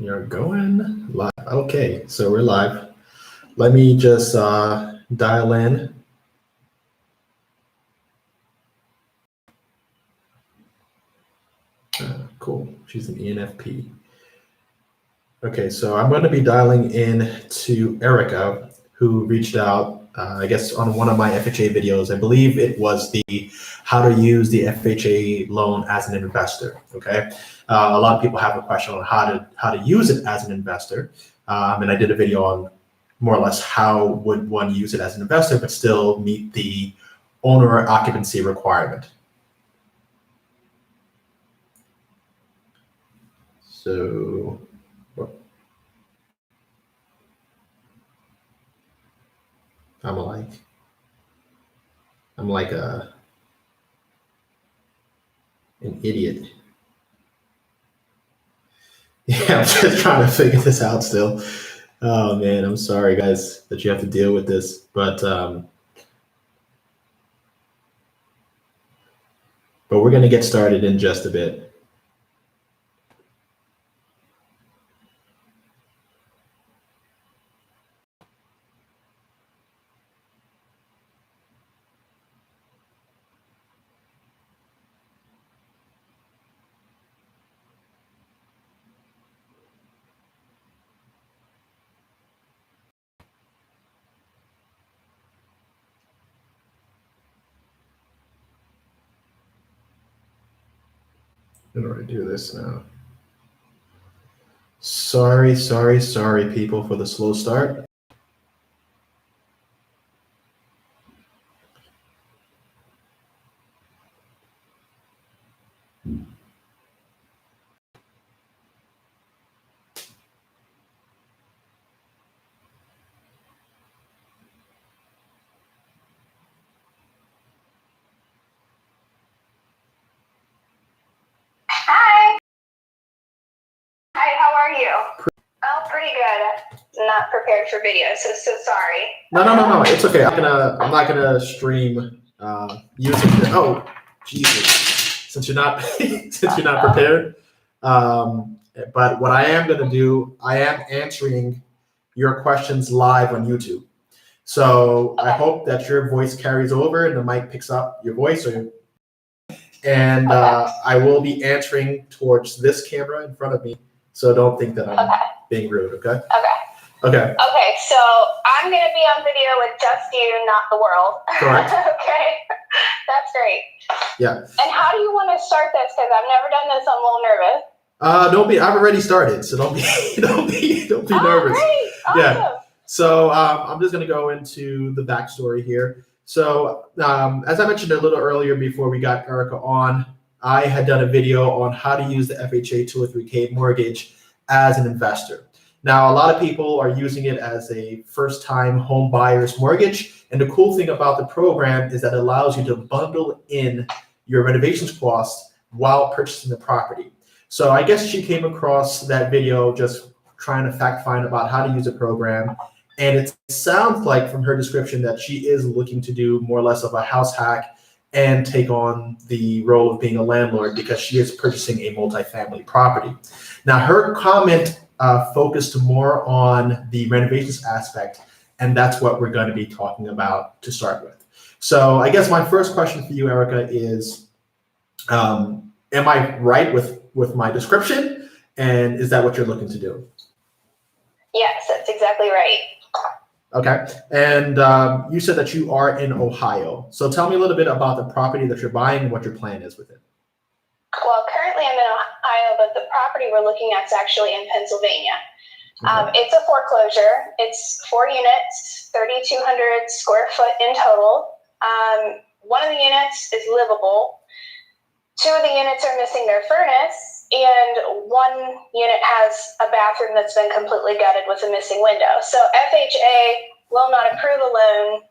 You're going live. Okay, so we're live. Let me just dial in. Cool. She's an ENFP. Okay, so I'm going to be dialing in to Erica, who reached out, I guess, on one of my FHA videos. I believe it was the how to use the FHA loan as an investor. Okay, a lot of people have a question on how to use it as an investor, and I did a video on more or less how would one use it as an investor, but still meet the owner occupancy requirement. So. I'm like an idiot. Yeah, I'm just trying to figure this out still. Oh man, I'm sorry guys that you have to deal with this, but we're gonna get started in just a bit. How do I do this now? Sorry, people, for the slow start. Hi, how are you? Oh, pretty good. Not prepared for video, so sorry. No. It's okay. I'm not gonna stream using the. Oh, Jesus! Since you're not prepared. But what I am gonna do, I am answering your questions live on YouTube. So I hope that your voice carries over and the mic picks up your voice, and I will be answering towards this camera in front of me. So don't think that I'm being rude. Okay. Okay. So I'm gonna be on video with just you, not the world. Correct. Okay. That's great. Yeah. And how do you want to start this? Because I've never done this. I'm a little nervous. Don't be. I've already started, so don't be nervous. Great. Awesome. Yeah. So I'm just going to go into the backstory here. So as I mentioned a little earlier before we got Erica on, I had done a video on how to use the FHA 203K mortgage as an investor. Now, a lot of people are using it as a first-time home buyer's mortgage. And the cool thing about the program is that it allows you to bundle in your renovations costs while purchasing the property. So I guess she came across that video just trying to fact find about how to use a program. And it sounds like from her description that she is looking to do more or less of a house hack and take on the role of being a landlord because she is purchasing a multifamily property. Now, her comment focused more on the renovations aspect, and that's what we're going to be talking about to start with. So I guess my first question for you, Erica, is am I right with my description? And is that what you're looking to do? Yes, that's exactly right. Okay. And you said that you are in Ohio. So tell me a little bit about the property that you're buying and what your plan is with it. Well, currently I'm in Ohio, but the property we're looking at is actually in Pennsylvania. Okay. It's a foreclosure. It's 4 units, 3,200 square foot in total. One of the units is livable. 2 of the units are missing their furnace, and 1 unit has a bathroom that's been completely gutted with a missing window. So FHA will not approve a loan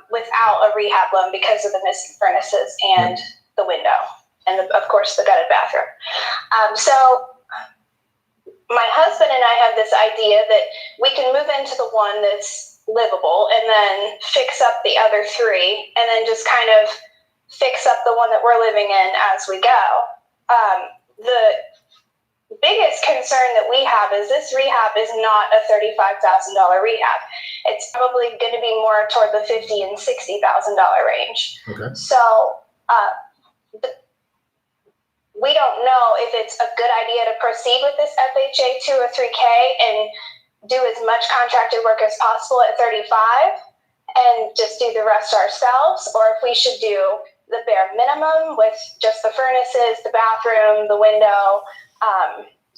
without a rehab loan because of the missing furnaces and the window, and of course the gutted bathroom. So my husband and I have this idea that we can move into the one that's livable and then fix up the other 3, and then just kind of fix up the one that we're living in as we go. The biggest concern concern that we have is this rehab is not a $35,000 rehab. It's probably going to be more toward the $50,000 and $60,000 range. Okay. So we don't know if it's a good idea to proceed with this FHA 203K and do as much contracted work as possible at 35 and just do the rest ourselves, or if we should do the bare minimum with just the furnaces, the bathroom, the window,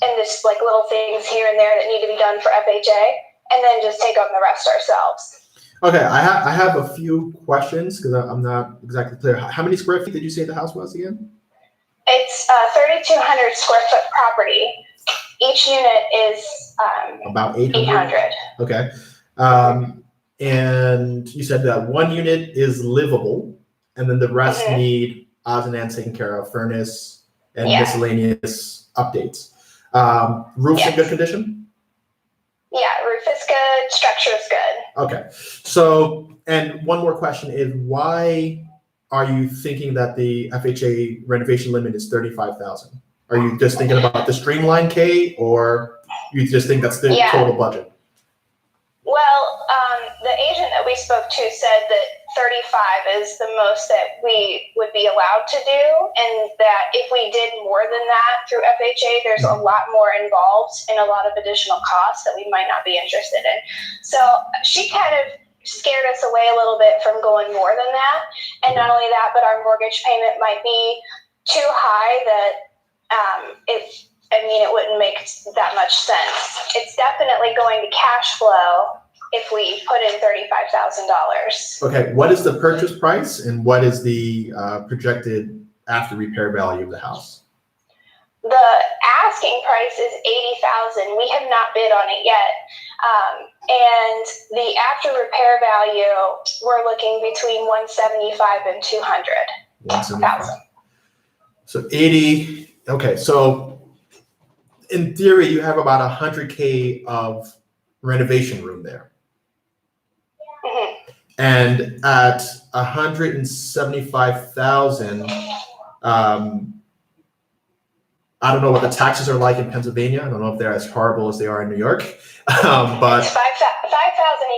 and just like little things here and there that need to be done for FHA, and then just take on the rest ourselves. Okay, I have a few questions because I'm not exactly clear. How many square feet did you say the house was again? It's a 3,200 square foot property. Each unit is About 800. 800. Okay. And you said that one unit is livable, and then the rest need odds and ends taken care of, furnace and miscellaneous updates. Roof's in good condition? Yeah, roof is good, structure is good. Okay. So, and one more question is, why are you thinking that the FHA renovation limit is $35,000? Are you just thinking about the streamline K, or you just think that's the total budget? Well, the agent that we spoke to said that 35 is the most that we would be allowed to do, and that if we did more than that through FHA, there's a lot more involved and a lot of additional costs that we might not be interested in. So she kind of scared us away a little bit from going more than that. And not only that, but our mortgage payment might be too high that it wouldn't make that much sense. It's definitely going to cash flow if we put in $35,000. Okay, what is the purchase price and what is the projected after repair value of the house? The asking price is $80,000. We have not bid on it yet. And the after repair value, we're looking between $175,000 and $200,000. So 80. Okay, so in theory, you have about $100K of renovation room there. And at $175,000, I don't know what the taxes are like in Pennsylvania. I don't know if they're as horrible as they are in New York. But it's $5,000 a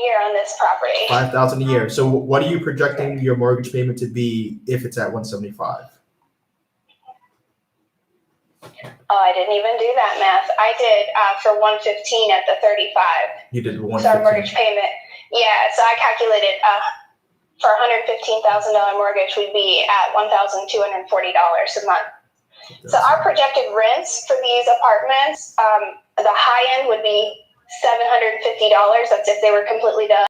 year on this property. $5,000 a year. So what are you projecting your mortgage payment to be if it's at 175? Oh, I didn't even do that math. I did for 115 at the 35. You did 115. So our mortgage payment. Yeah, so I calculated for $115,000 mortgage, we'd be at $1,240 a month. So our projected rents for these apartments, the high end would be $750. That's if they were completely done.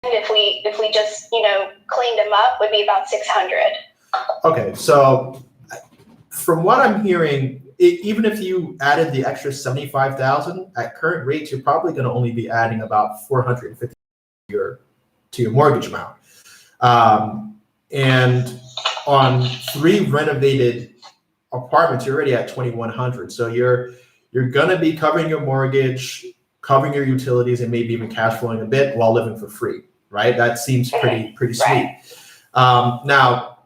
And if we just cleaned them up, would be about $600. Okay, so from what I'm hearing, even if you added the extra $75,000 at current rates, you're probably going to only be adding about $450 to your mortgage amount. And on 3 renovated apartments, you're already at $2,100. So you're going to be covering your mortgage, covering your utilities, and maybe even cash flowing a bit while living for free, right? That seems pretty sweet. Now,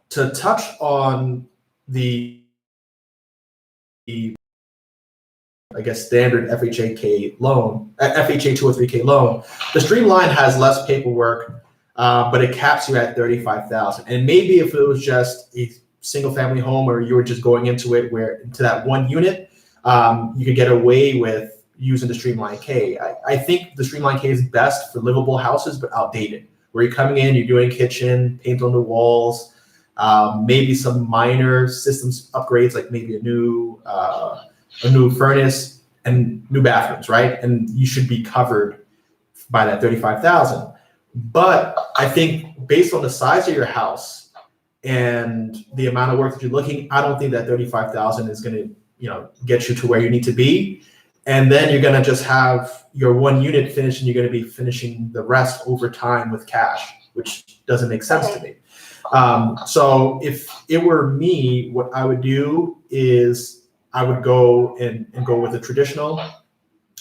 to touch on the standard FHA loan, FHA 203K loan, the Streamline has less paperwork, but it caps you at $35,000. And maybe if it was just a single family home, or you were just going into that one unit, you could get away with using the Streamline K. I think the Streamline K is best for livable houses, but outdated, where you're coming in, you're doing kitchen, paint on the walls, maybe some minor systems upgrades, like maybe a new furnace and new bathrooms, right? And you should be covered by that $35,000. But I think based on the size of your house and the amount of work that you're looking, I don't think that $35,000 is going to get you to where you need to be. And then you're going to just have your one unit finished, and you're going to be finishing the rest over time with cash, which doesn't make sense to me. So if it were me, what I would do is I would go with a traditional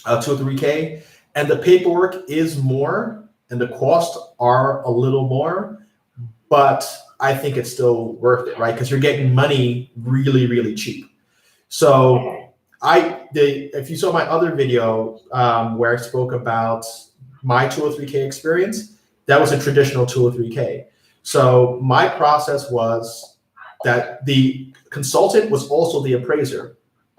203K, and the paperwork is more and the costs are a little more, but I think it's still worth it, right? Because you're getting money really, really cheap. So if you saw my other video where I spoke about my 203K experience, that was a traditional 203K. So my process was that the consultant was also the appraiser,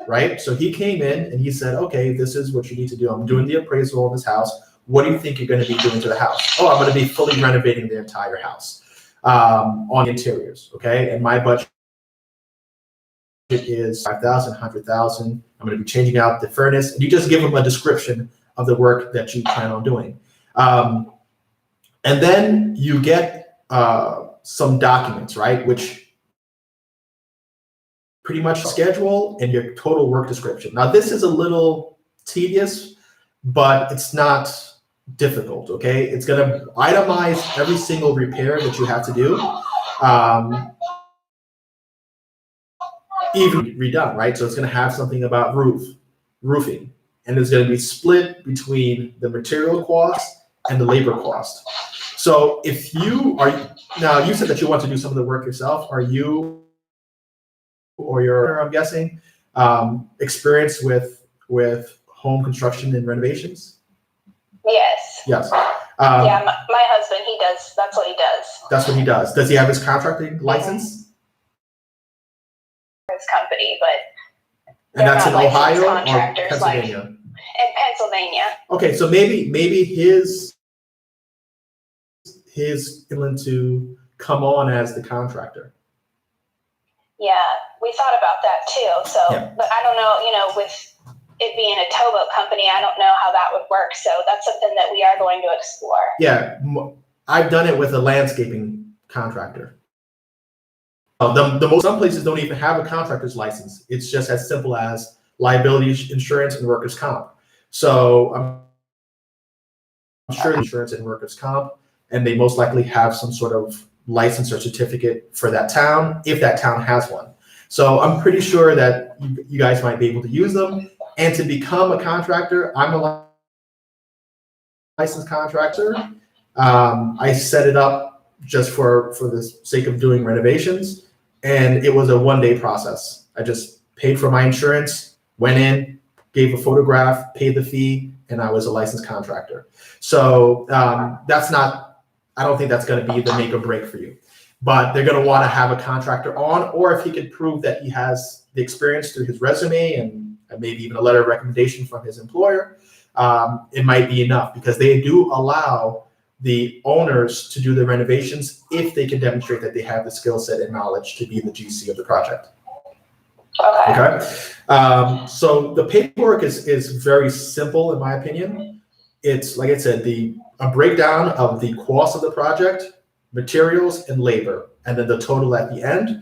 right? So he came in and he said, okay, this is what you need to do. I'm doing the appraisal of this house. What do you think you're going to be doing to the house? Oh, I'm going to be fully renovating the entire house on interiors, okay? And my budget is 5,000, 100,000. I'm going to be changing out the furnace. And you just give them a description of the work that you plan on doing. And then you get some documents, right? Which pretty much schedule and your total work description. Now, this is a little tedious, but it's not difficult, okay? It's gonna itemize every single repair that you have to do, even redone, right? So it's gonna have something about roofing, and it's gonna be split between the material cost and the labor cost. So if you are, now you said that you want to do some of the work yourself, are you or your, I'm guessing, experienced with home construction and renovations? Yes. Yes. Yeah, my husband, he does, that's what he does. That's what he does. Does he have his contracting license? His company, but And that's in Ohio or contractors Pennsylvania? in Pennsylvania. Okay, so maybe his willing to come on as the contractor. Yeah, we thought about that too. So, Yeah. But I don't know, with it being a towboat company, I don't know how that would work. So that's something that we are going to explore. Yeah, I've done it with a landscaping contractor. Some places don't even have a contractor's license. It's just as simple as liability insurance and workers' comp. So I'm sure insurance and workers' comp, and they most likely have some sort of license or certificate for that town, if that town has one. So I'm pretty sure that you guys might be able to use them. And to become a contractor, I'm a licensed contractor. I set it up just for the sake of doing renovations, and it was a one-day process. I just paid for my insurance, went in, gave a photograph, paid the fee, and I was a licensed contractor. So that's not, I don't think that's going to be the make or break for you. But they're going to want to have a contractor on, or if he can prove that he has the experience through his resume and maybe even a letter of recommendation from his employer, it might be enough, because they do allow the owners to do the renovations if they can demonstrate that they have the skill set and knowledge to be the GC of the project. Okay. So the paperwork is very simple, in my opinion. It's, like I said, a breakdown of the cost of the project, materials, and labor, and then the total at the end.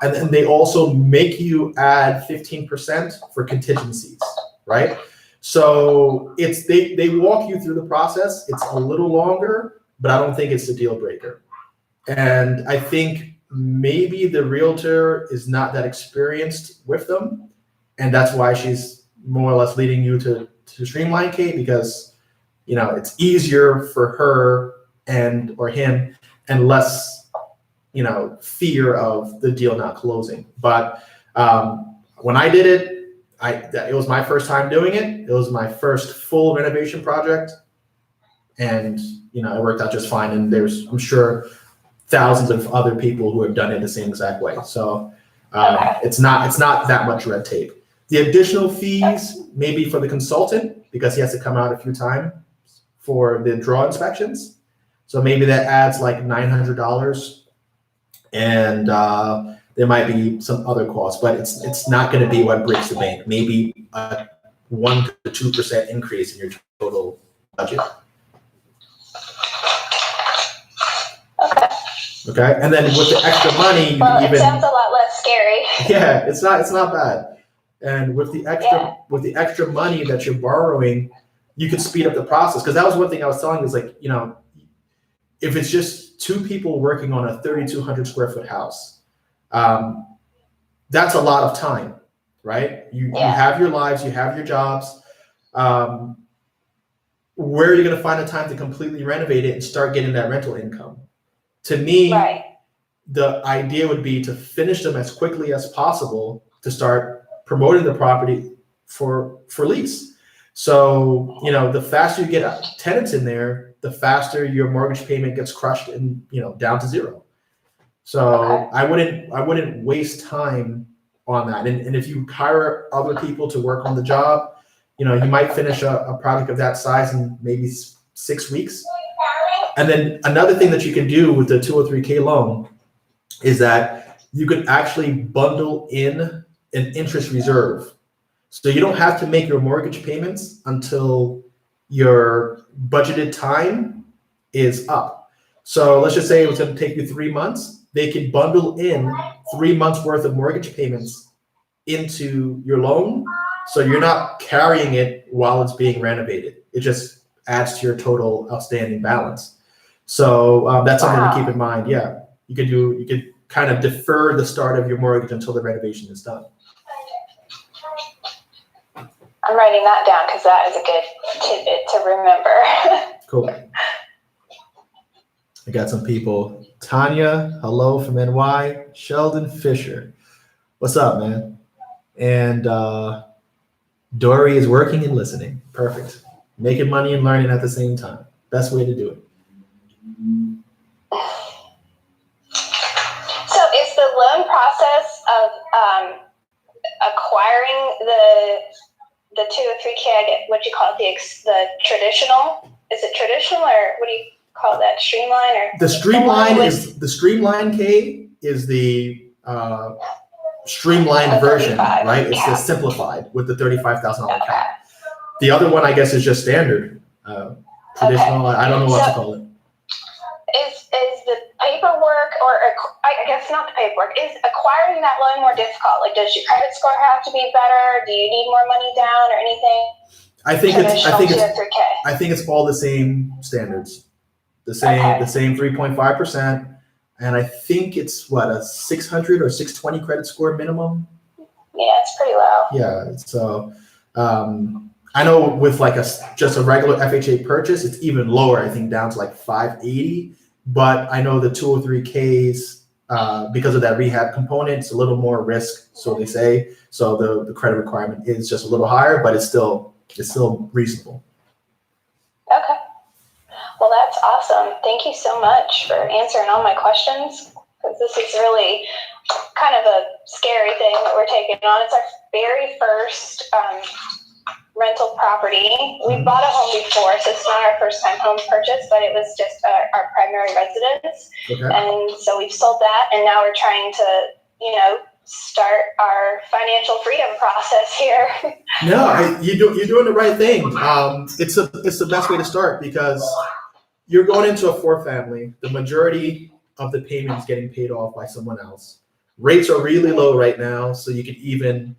And then they also make you add 15% for contingencies, right? So they walk you through the process. It's a little longer, but I don't think it's a deal breaker. And I think maybe the realtor is not that experienced with them, and that's why she's more or less leading you to Streamline Kate, because it's easier for her or him, and less fear of the deal not closing. But when I did it, it was my first time doing it. It was my first full renovation project, and it worked out just fine. And there's, I'm sure, thousands of other people who have done it the same exact way. So it's not that much red tape. The additional fees maybe for the consultant, because he has to come out a few times for the draw inspections. So maybe that adds like $900. And there might be some other costs, but it's not going to be what breaks the bank. Maybe a 1 to 2% increase in your total budget. Okay, and then with the extra money, it sounds a lot less scary. Yeah, it's not bad. And with the extra money that you're borrowing, you could speed up the process. Because that was one thing I was telling you, is like, if it's just two people working on a 3,200 square foot house, that's a lot of time, right? You have your lives, you have your jobs. Where are you going to find the time to completely renovate it and start getting that rental income? To me, the idea would be to finish them as quickly as possible, to start promoting the property for lease. So, you know, the faster you get tenants in there, the faster your mortgage payment gets crushed and, you know, down to zero. So I wouldn't waste time on that. And if you hire other people to work on the job, you know, you might finish a project of that size in maybe 6 weeks. And then another thing that you can do with the 203K loan is that you could actually bundle in an interest reserve. So you don't have to make your mortgage payments until your budgeted time is up. So let's just say it was going to take you 3 months. They could bundle in 3 months worth of mortgage payments into your loan. So you're not carrying it while it's being renovated. It just adds to your total outstanding balance. So that's something to keep in mind. Yeah, you could kind of defer the start of your mortgage until the renovation is done. I'm writing that down because that is a good tidbit to remember. Cool. I got some people. Tanya, hello from NY. Sheldon Fisher, what's up, man? And Dory is working and listening. Perfect. Making money and learning at the same time. Best way to do it. So is the loan process of acquiring the 2 or 3K, I get what you call it, the traditional? Is it traditional, or what do you call that? Streamline, or the streamline K is the streamlined version, right? It's the simplified with the $35,000 cap. The other one, I guess, is just standard traditional. I don't know what to call it. Is the paperwork, or I guess not the paperwork, is acquiring that loan more difficult? Like, does your credit score have to be better? Do you need more money down or anything? I think it's all the same standards, the same 3.5%, and I think it's what, a 600 or 620 credit score minimum. Yeah, it's pretty low. Yeah, so I know with like just a regular FHA purchase, it's even lower. I think down to like 580. But I know the 203Ks, because of that rehab component, it's a little more risk, so they say. So the credit requirement is just a little higher, but it's still reasonable. Okay. Well, that's awesome. Thank you so much for answering all my questions, because this is really kind of a scary thing that we're taking on. It's our very first rental property. We bought a home before, so it's not our first time home purchase, but it was just our primary residence. Okay. And so we've sold that, and now we're trying to, start our financial freedom process here. No, you're doing the right thing. It's the best way to start, because you're going into a 4-family. The majority of the payment is getting paid off by someone else. Rates are really low right now, so you could even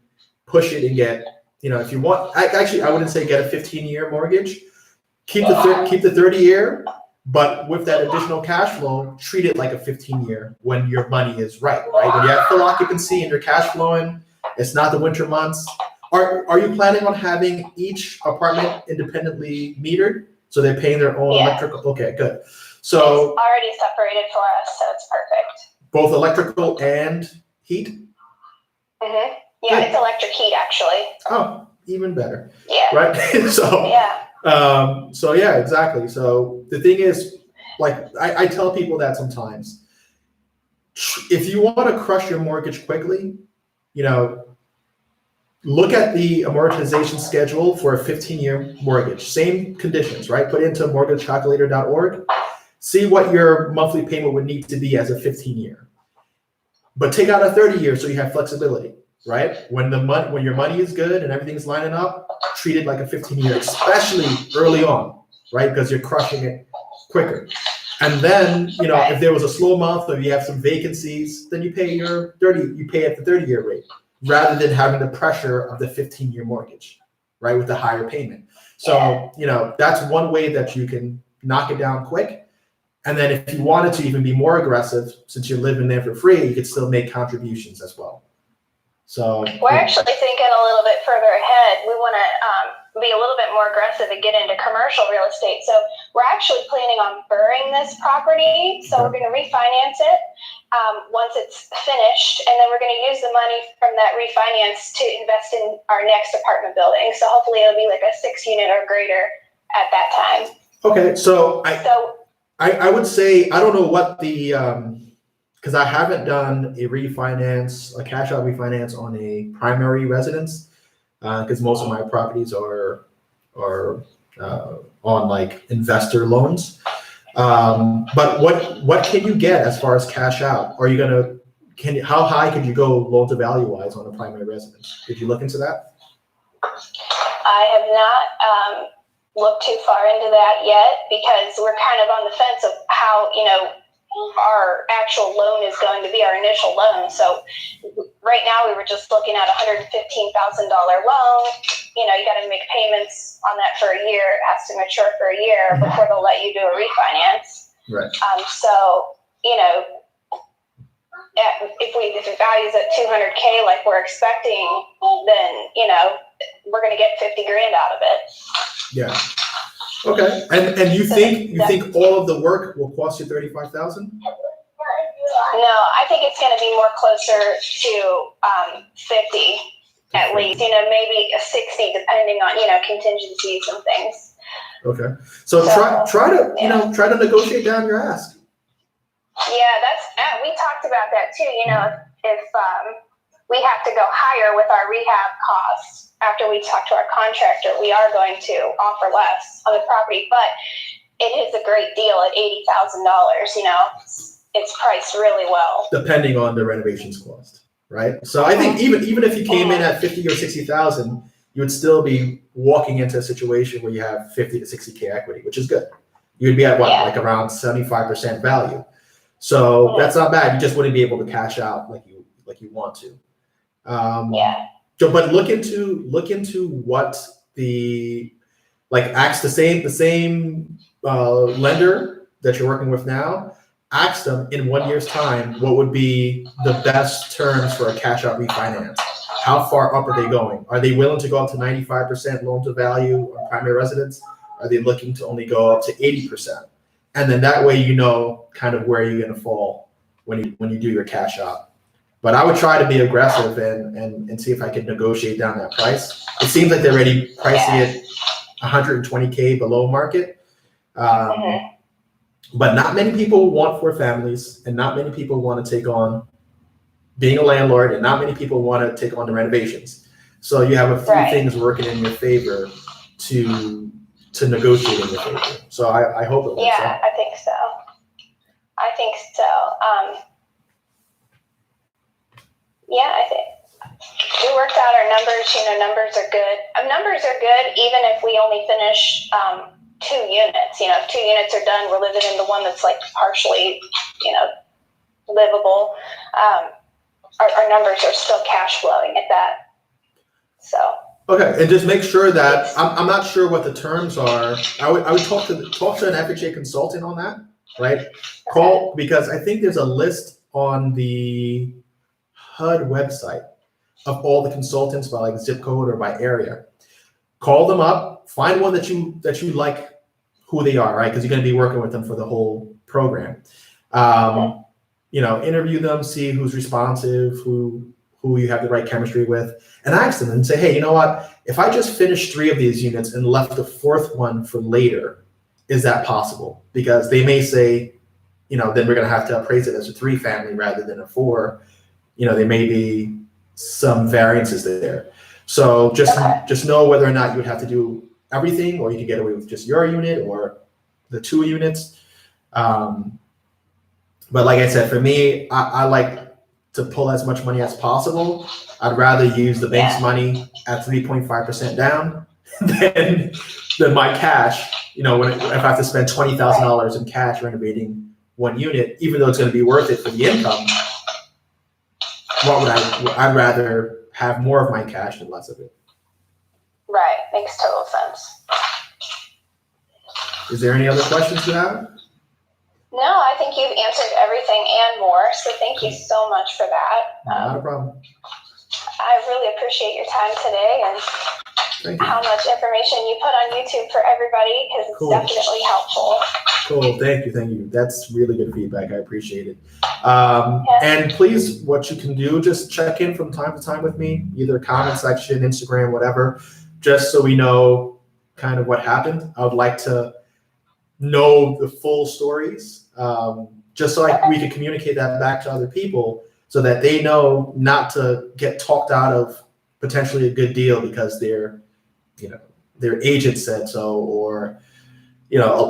push it and get, if you want, actually, I wouldn't say get a 15-year mortgage. Keep the 30-year, but with that additional cash flow, treat it like a 15-year when your money is right? When you have full occupancy and you're cash flowing, it's not the winter months. Are you planning on having each apartment independently metered, so they're paying their own electrical? Okay, good. So it's already separated for us, so it's perfect. Both electrical and heat? Mm-hmm. Yeah, it's electric heat, actually. Oh, even better. Yeah. Right? So yeah, exactly. So the thing is, like, I tell people that sometimes, if you want to crush your mortgage quickly, look at the amortization schedule for a 15-year mortgage. Same conditions, right? Put into mortgagecalculator.org. See what your monthly payment would need to be as a 15-year. But take out a 30-year so you have flexibility. Right? When your money is good and everything's lining up, treat it like a 15-year, especially early on, right? Because you're crushing it quicker. And then, if there was a slow month or you have some vacancies, then you pay at the 30-year rate, rather than having the pressure of the 15-year mortgage, right? With the higher payment. So, that's one way that you can knock it down quick. And then if you wanted to even be more aggressive, since you're living there for free, you could still make contributions as well. So we're actually thinking a little bit further ahead. We want to be a little bit more aggressive and get into commercial real estate. So we're actually planning on burring this property. So we're going to refinance it once it's finished, and then we're going to use the money from that refinance to invest in our next apartment building. So hopefully it'll be like a 6-unit or greater at that time. Okay, so I would say, I don't know what the, because I haven't done a refinance, a cash out refinance on a primary residence, because most of my properties are on like investor loans. But what can you get as far as cash out? Are you gonna, how high could you go loan to value wise on a primary residence? Did you look into that? I have not looked too far into that yet, because we're kind of on the fence of how, our actual loan is going to be, our initial loan. So right now we were just looking at $115,000 loan. You got to make payments on that for a year. It has to mature for a year before they'll let you do a refinance. Right. So, if it values at $200K like we're expecting, then, we're going to get 50 grand out of it. Yeah. Okay. And you think all of the work will cost you $35,000? No, I think it's going to be more closer to 50 at least. Maybe a 60 depending on contingencies and things. Okay. So try to negotiate down your ask. Yeah, we talked about that too. If we have to go higher with our rehab costs after we talk to our contractor, we are going to offer less on the property, but it is a great deal at $80,000. It's priced really well. Depending on the renovations cost, right? So I think even if you came in at 50 or 60,000, you would still be walking into a situation where you have 50 to 60K equity, which is good. You'd be at like around 75% value. So that's not bad. You just wouldn't be able to cash out like you want to. But look into what ask the same lender that you're working with now. Ask them in 1 year's time what would be the best terms for a cash out refinance. How far up are they going? Are they willing to go up to 95% loan to value on primary residence? Are they looking to only go up to 80%? And then that way kind of where you're going to fall when you do your cash out. But I would try to be aggressive and see if I could negotiate down that price. It seems like they're already pricing it 120K below market. But not many people want 4 families, and not many people want to take on being a landlord, and not many people want to take on the renovations. So you have a few things working in your favor to negotiate in your favor. So I hope it works out. I think so. I think we worked out our numbers. Numbers are good. Numbers are good even if we only finish 2 units. If 2 units are done, we're living in the one that's like partially, livable. Our numbers are still cash flowing at that. So. Okay, and just make sure that I'm not sure what the terms are. I would talk to an FHA consultant on that, right? Call, because I think there's a list on the HUD website of all the consultants by like zip code or by area. Call them up, find one that you like who they are, right? Because you're going to be working with them for the whole program. Interview them, see who's responsive, who you have the right chemistry with, and ask them and say, hey, you know what? If I just finished 3 of these units and left the 4th one for later, is that possible? Because they may say, then we're going to have to appraise it as a 3 family rather than a 4. There may be some variances there. So just know whether or not you would have to do everything, or you can get away with just your unit or the 2 units. But like I said, for me, I like to pull as much money as possible. I'd rather use the bank's money at 3.5% down than my cash. If I have to spend $20,000 in cash renovating 1 unit, even though it's going to be worth it for the income, I'd rather have more of my cash than less of it. Right, makes total sense. Is there any other questions you have? No, I think you've answered everything and more, so thank you so much for that. Not a problem. I really appreciate your time today, and Thank you. how much information you put on YouTube for everybody, because it's Cool. definitely helpful. Cool. Thank you. That's really good feedback. I appreciate it. Yes. And please, what you can do, just check in from time to time with me, either comment section, Instagram, whatever, just so we know kind of what happened. I would like to know the full stories, just so we can communicate that back to other people so that they know not to get talked out of potentially a good deal because their agent said so, or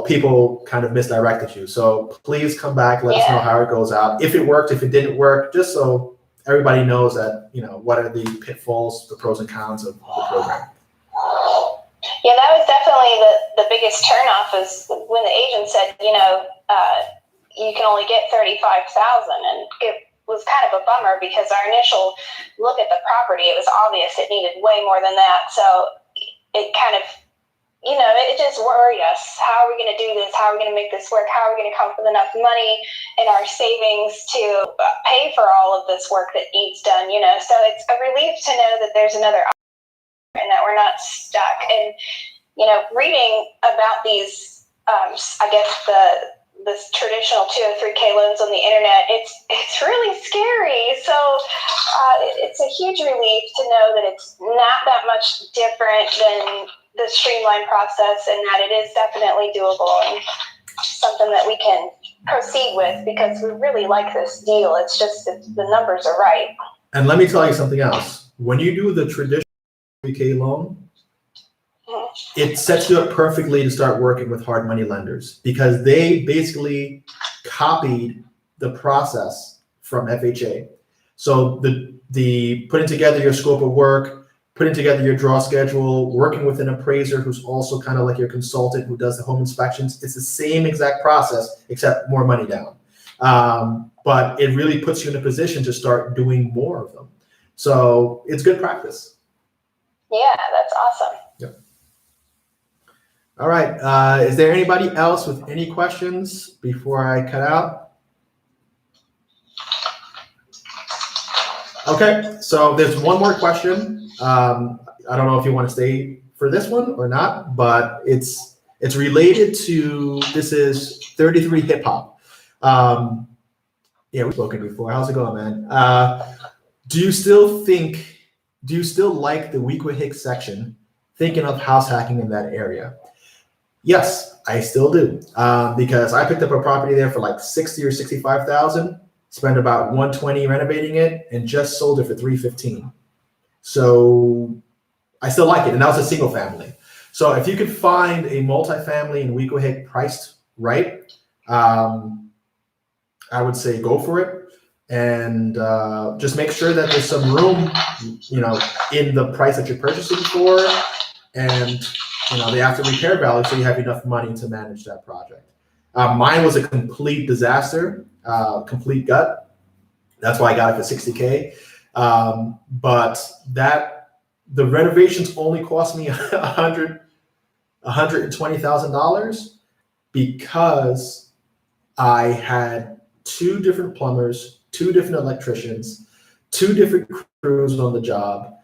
people kind of misdirected you. So please come back, let us know how it goes out. If it worked, if it didn't work, just so everybody knows that, what are the pitfalls, the pros and cons of the program. Yeah, that was definitely the biggest turnoff is when the agent said, you can only get 35,000, and it was kind of a bummer because our initial look at the property, it was obvious it needed way more than that. So it kind of, it just worried us. How are we going to do this? How are we going to make this work? How are we going to come up with enough money in our savings to pay for all of this work that needs done? So it's a relief to know that there's another option and that we're not stuck. And reading about these, I guess this traditional 203K loans on the internet, it's really scary. So it's a huge relief to know that it's not that much different than the streamlined process, and that it is definitely doable and something that we can proceed with because we really like this deal. It's just that the numbers are right. And let me tell you something else. When you do the traditional 3K loan, it sets you up perfectly to start working with hard money lenders because they basically copied the process from FHA. So the putting together your scope of work, putting together your draw schedule, working with an appraiser who's also kind of like your consultant who does the home inspections, it's the same exact process except more money down. But it really puts you in a position to start doing more of them. So it's good practice. Yeah, that's awesome. Yep. All right. Is there anybody else with any questions before I cut out? Okay, so there's one more question. I don't know if you want to stay for this one or not, but it's related to, this is 33 Hip Hop. Yeah, we've spoken before. How's it going, man? Do you still like the Weequahic section, thinking of house hacking in that area? Yes, I still do, because I picked up a property there for like 60 or 65,000, spent about 120 renovating it, and just sold it for 315. So I still like it, and that was a single family. So if you could find a multifamily in Weequahic priced right, I would say go for it, and just make sure that there's some room, in the price that you're purchasing for, and the after repair value, so you have enough money to manage that project. Mine was a complete disaster, complete gut. That's why I got it for 60K. But the renovations only cost me $120,000 because I had 2 different plumbers, 2 different electricians, 2 different crews on the job,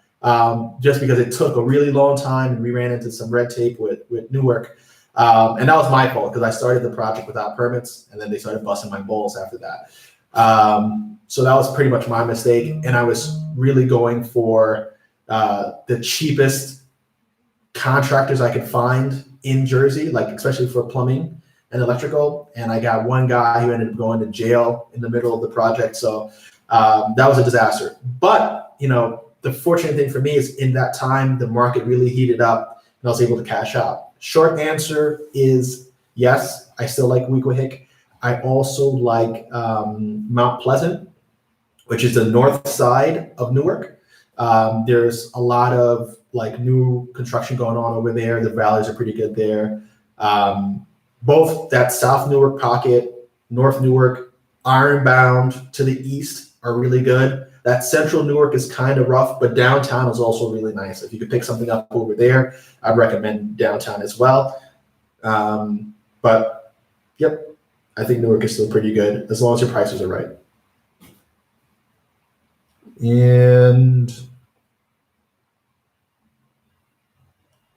just because it took a really long time and we ran into some red tape with Newark. And that was my fault because I started the project without permits and then they started busting my balls after that. So that was pretty much my mistake. And I was really going for the cheapest contractors I could find in Jersey, like especially for plumbing and electrical. And I got one guy who ended up going to jail in the middle of the project. So that was a disaster. But, the fortunate thing for me is in that time, the market really heated up and I was able to cash out. Short answer is yes, I still like Weequahic. I also like Mount Pleasant, which is the north side of Newark. There's a lot of new construction going on over there. The values are pretty good there. Both that South Newark pocket, North Newark, Ironbound to the east are really good. That Central Newark is kind of rough, but downtown is also really nice. If you could pick something up over there, I'd recommend downtown as well. But yep, I think Newark is still pretty good as long as your prices are right. And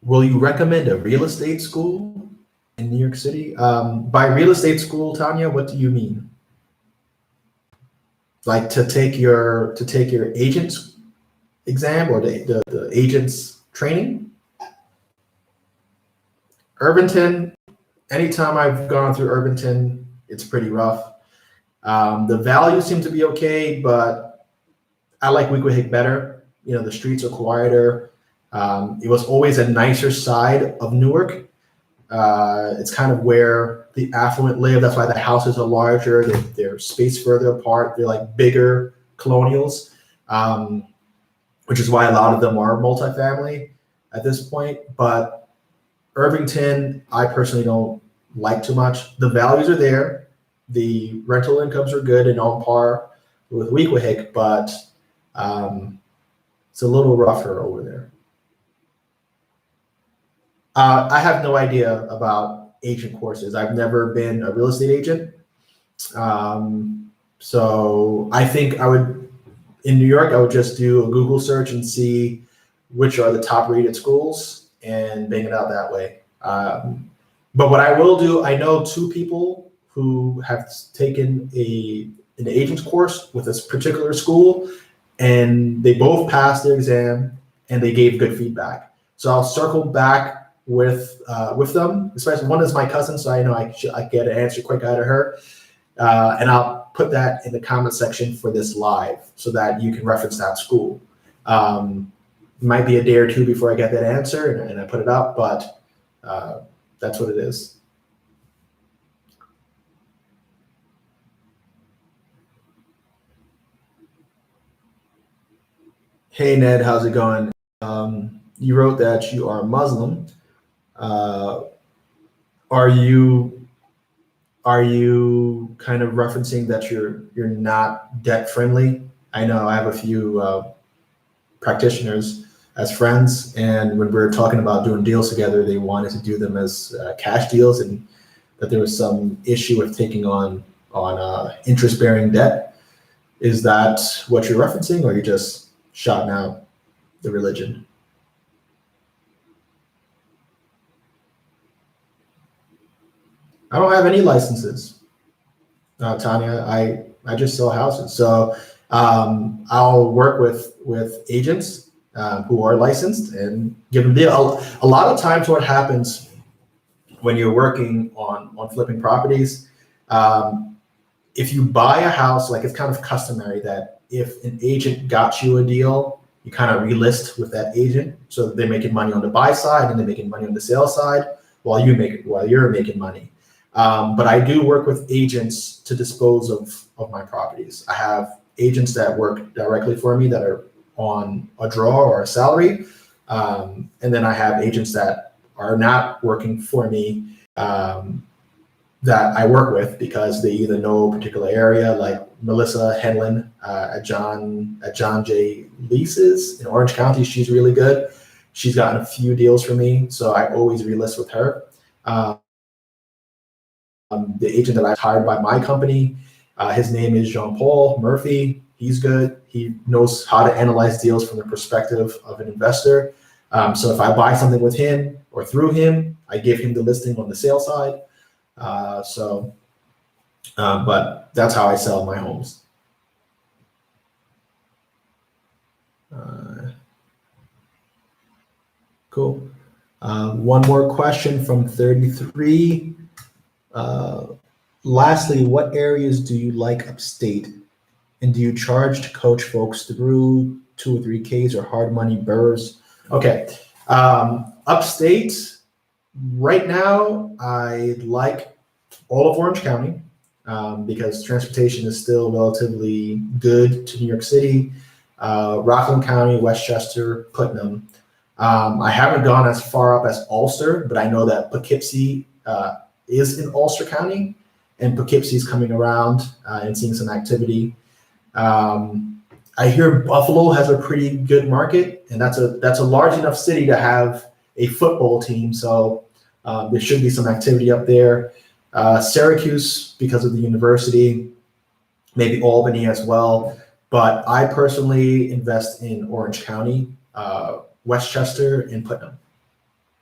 Will you recommend a real estate school in New York City? By real estate school, Tanya, what do you mean? Like to take your agent's exam or the agent's training? Irvington, anytime I've gone through Irvington, it's pretty rough. The values seem to be okay, but I like Weequahic better. You know, the streets are quieter. It was always a nicer side of Newark. It's kind of where the affluent live. That's why the houses are larger. They're spaced further apart. They're like bigger colonials, which is why a lot of them are multifamily at this point. But Irvington, I personally don't like too much. The values are there. The rental incomes are good and on par with Weequahic, but it's a little rougher over there. I have no idea about agent courses. I've never been a real estate agent. So I think in New York, I would just do a Google search and see which are the top rated schools and bang it out that way. But what I will do, I know two people who have taken an agent's course with this particular school, and they both passed their exam and they gave good feedback. So I'll circle back with them, especially one is my cousin, so I know I get an answer quick out of her, and I'll put that in the comment section for this live so that you can reference that school. Might be a day or two before I get that answer and I put it up, but that's what it is. Hey Ned, how's it going? You wrote that you are Muslim. Are you kind of referencing that you're not debt friendly? I know I have a few practitioners as friends, and when we were talking about doing deals together, they wanted to do them as cash deals, and that there was some issue with taking on interest bearing debt. Is that what you're referencing, or are you just shouting out the religion? I don't have any licenses, Tanya. I just sell houses. So I'll work with agents who are licensed and give them deal. A lot of times, what happens when you're working on flipping properties, if you buy a house, like it's kind of customary that if an agent got you a deal, you kind of relist with that agent, so they're making money on the buy side and they're making money on the sell side while you're making money. But I do work with agents to dispose of my properties. I have agents that work directly for me that are on a draw or a salary. And then I have agents that are not working for me that I work with because they either know a particular area, like Melissa Henlin at John J. Leases in Orange County. She's really good. She's gotten a few deals for me, so I always relist with her. The agent that I hired by my company, his name is Jean-Paul Murphy. He's good. He knows how to analyze deals from the perspective of an investor. So if I buy something with him or through him, I give him the listing on the sale side. But that's how I sell my homes. Cool. One more question from 33. Lastly, what areas do you like upstate? And do you charge to coach folks through 2 or 3Ks or hard money burrs? Okay. Upstate, right now, I like all of Orange County because transportation is still relatively good to New York City. Rockland County, Westchester, Putnam. I haven't gone as far up as Ulster, but I know that Poughkeepsie is in Ulster County, and Poughkeepsie is coming around and seeing some activity. I hear Buffalo has a pretty good market, and that's a large enough city to have a football team, so there should be some activity up there. Syracuse, because of the university, maybe Albany as well, but I personally invest in Orange County, Westchester, and Putnam.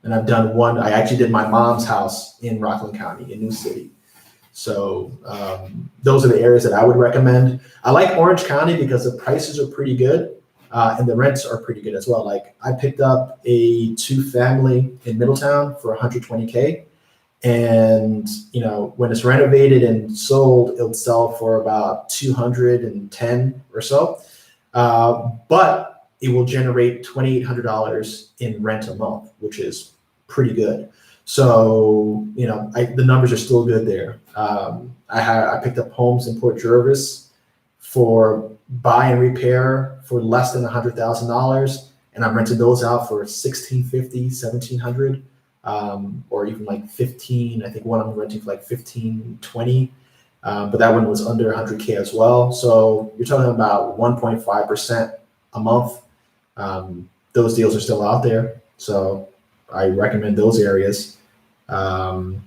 And I've done one. I actually did my mom's house in Rockland County in New City. So those are the areas that I would recommend. I like Orange County because the prices are pretty good and the rents are pretty good as well. Like I picked up a 2-family in Middletown for 120K. And, you know, when it's renovated and sold, it'll sell for about 210 or so. But it will generate $2,800 in rent a month, which is pretty good. So, you know, the numbers are still good there. I picked up homes in Port Jervis for buy and repair for less than $100,000, and I'm renting those out for $1,650, $1,700, or even like 15. I think one I'm renting for like 1520, but that one was under 100K as well. So you're talking about 1.5% a month. Those deals are still out there, so I recommend those areas. And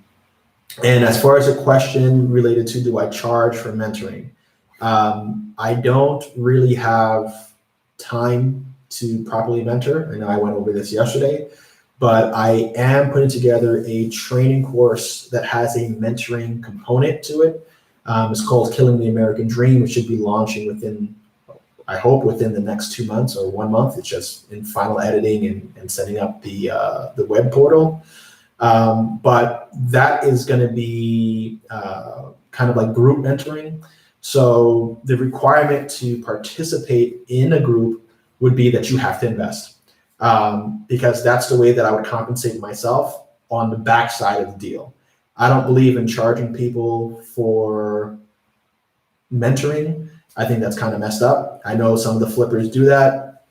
as far as a question related to do I charge for mentoring, I don't really have time to properly mentor. I know I went over this yesterday, but I am putting together a training course that has a mentoring component to it. It's called Killing the American Dream. It should be launching within, I hope, within the next 2 months or 1 month. It's just in final editing and setting up the web portal. But that is going to be kind of like group mentoring. So the requirement to participate in a group would be that you have to invest, because that's the way that I would compensate myself on the backside of the deal. I don't believe in charging people for mentoring. I think that's kind of messed up. I know some of the flippers do that,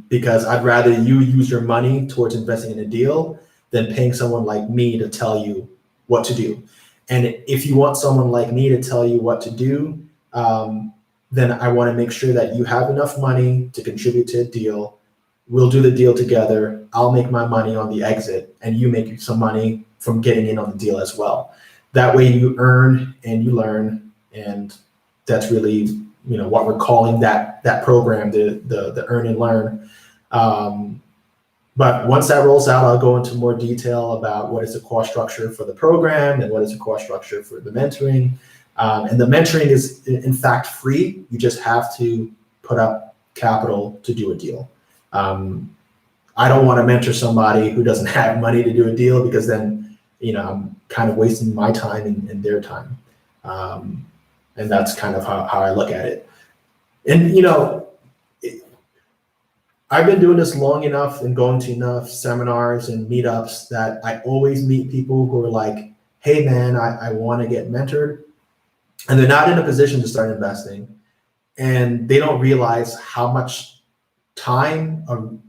because I'd rather you use your money towards investing in a deal than paying someone like me to tell you what to do. And if you want someone like me to tell you what to do, then I want to make sure that you have enough money to contribute to a deal. We'll do the deal together. I'll make my money on the exit, and you make some money from getting in on the deal as well. That way you earn and you learn, and that's really, you know, what we're calling that program, the earn and learn. But once that rolls out, I'll go into more detail about what is the cost structure for the program and what is the cost structure for the mentoring. And the mentoring is in fact free. You just have to put up capital to do a deal. I don't want to mentor somebody who doesn't have money to do a deal, because then, you know, I'm kind of wasting my time and their time. And that's kind of how I look at it. And, you know, I've been doing this long enough and going to enough seminars and meetups that I always meet people who are like, hey man, I want to get mentored. And they're not in a position to start investing. And they don't realize how much time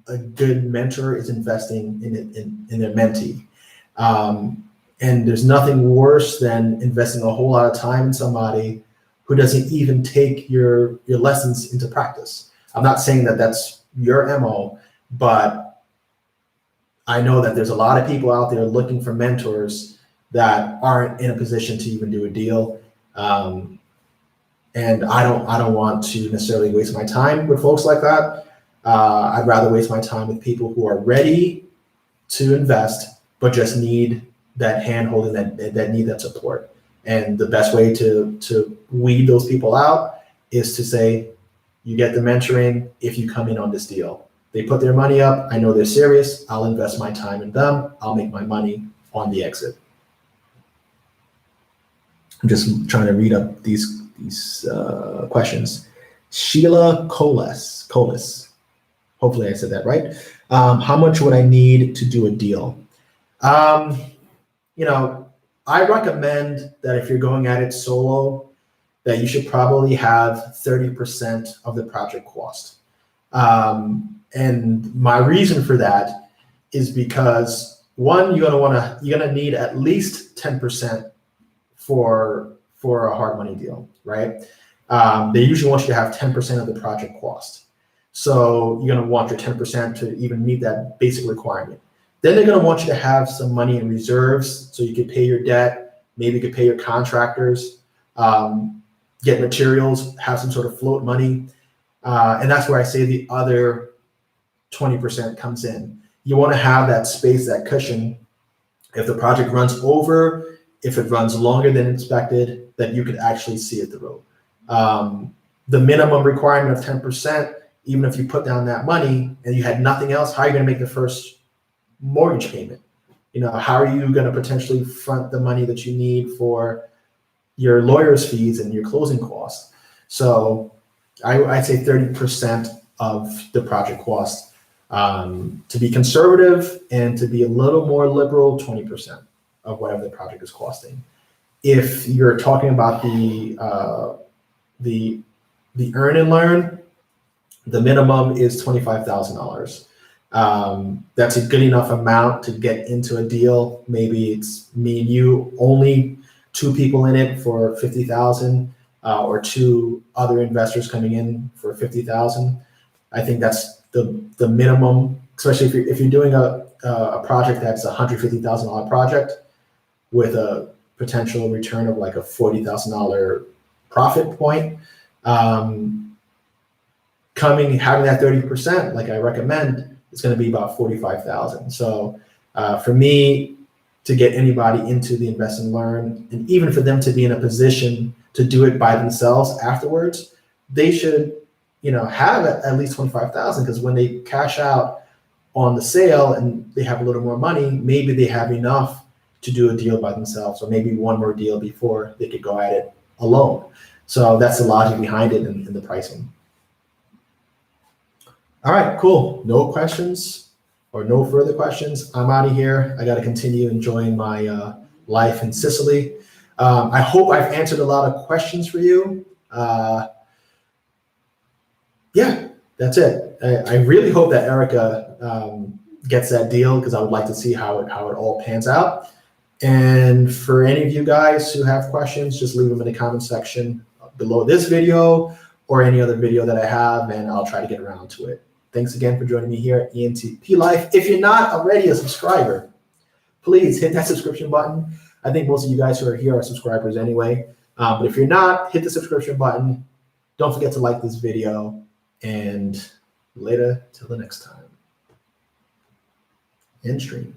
a good mentor is investing in their mentee. And there's nothing worse than investing a whole lot of time in somebody who doesn't even take your lessons into practice. I'm not saying that that's your MO, but I know that there's a lot of people out there looking for mentors that aren't in a position to even do a deal. And I don't want to necessarily waste my time with folks like that. I'd rather waste my time with people who are ready to invest, but just need that hand holding, that need that support. And the best way to weed those people out is to say, you get the mentoring if you come in on this deal. They put their money up. I know they're serious. I'll invest my time in them. I'll make my money on the exit. I'm just trying to read up these questions. Sheila Colas. Hopefully I said that right. How much would I need to do a deal? You know, I recommend that if you're going at it solo, that you should probably have 30% of the project cost. And my reason for that is because, one, you're gonna need at least 10% for a hard money deal, right? They usually want you to have 10% of the project cost. So you're gonna want your 10% to even meet that basic requirement. Then they're gonna want you to have some money in reserves so you can pay your debt, maybe you could pay your contractors, get materials, have some sort of float money. And that's where I say the other 20% comes in. you want to have that space, that cushion. If the project runs over, if it runs longer than expected, that you could actually see it through. The minimum requirement of 10%, even if you put down that money and you had nothing else, how are you going to make the first mortgage payment? How are you going to potentially front the money that you need for your lawyer's fees and your closing costs? So I'd say 30% of the project cost. To be conservative and to be a little more liberal, 20% of whatever the project is costing. If you're talking about the earn and learn, the minimum is $25,000. That's a good enough amount to get into a deal. Maybe it's me and you, only 2 people in it for 50,000, or 2 other investors coming in for 50,000. I think that's the minimum, especially if you're doing a project that's a $150,000 project with a potential return of like a $40,000 profit point. Having that 30%, like I recommend, is going to be about 45,000. So for me to get anybody into the invest and learn, and even for them to be in a position to do it by themselves afterwards, they should have at least 25,000, because when they cash out on the sale and they have a little more money, maybe they have enough to do a deal by themselves, or maybe one more deal before they could go at it alone. So that's the logic behind it in the pricing. All right, cool. No questions or no further questions. I'm out of here. I got to continue enjoying my life in Sicily. I hope I've answered a lot of questions for you. Yeah, that's it. I really hope that Erica gets that deal, because I would like to see how it all pans out. And for any of you guys who have questions, just leave them in the comment section below this video or any other video that I have, and I'll try to get around to it. Thanks again for joining me here at ENTP Life. If you're not already a subscriber, please hit that subscription button. I think most of you guys who are here are subscribers anyway. But if you're not, hit the subscription button. Don't forget to like this video. And later, till the next time. End stream.